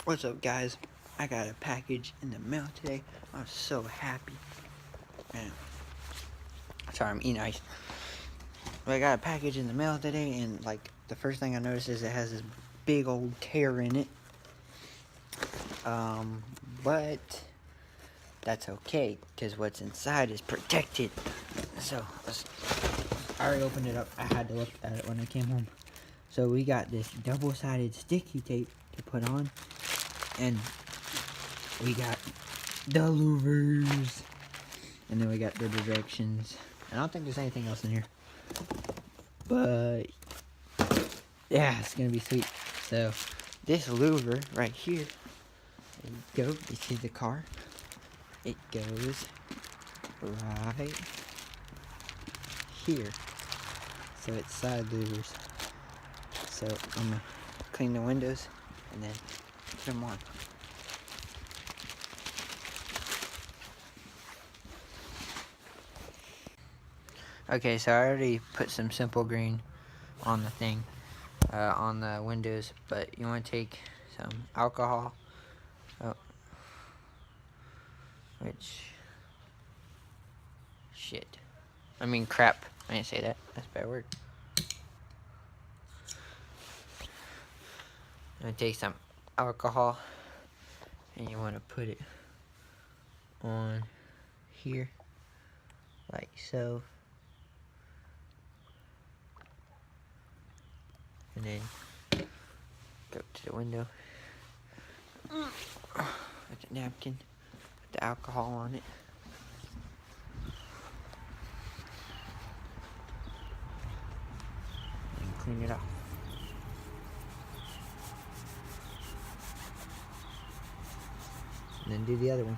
What's up, guys? I got a package in the mail today. I'm so happy. Man. Sorry, I'm eating ice. But I got a package in the mail today, and like the first thing I noticed is it has this big old tear in it. But that's okay, because what's inside is protected. So I already opened it up. I had to look at it when I came home. So we got this double-sided sticky tape to put on, and we got the louvers, and then we got the directions. And I don't think there's anything else in here, but yeah, it's gonna be sweet. So this louver right here, there you go. You see the car? It goes right here. So it's side louvers. So I'm gonna clean the windows and then put them on. Okay, so I already put some simple green on the thing, on the windows, but you want to take some alcohol, crap, I didn't say that, that's a bad word. I'm going to take some alcohol, and you want to put it on here, like so. And then go to the window, with the napkin, put the alcohol on it. And clean it off. And then do the other one.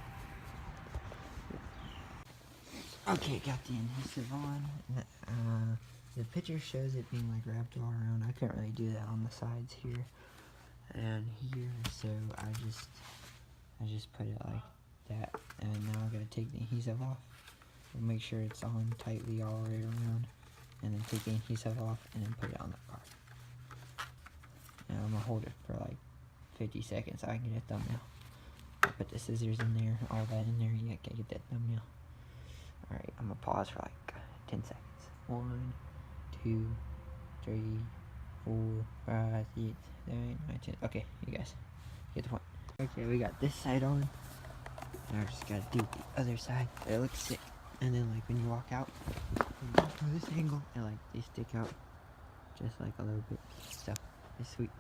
Okay, got the adhesive on. The picture shows it being like wrapped all around. I couldn't really do that on the sides here and here, so I just put it like that. And now I'm gonna take the adhesive off and make sure it's on tightly all the way around, and then take the adhesive off and then put it on the car. And I'm gonna hold it for like 50 seconds so I can get a thumbnail. I put the scissors in there, all that in there. You gotta get that thumbnail. Alright, I'm gonna pause for like 10 seconds. 1, 2, 3, 4, 5, 6, 7, 8, 9, 10. Okay, you guys get the point. Okay, we got this side on. Now I just gotta do the other side. It looks sick. And then like when you walk out, you go to this angle and like they stick out just like a little bit. So it's sweet.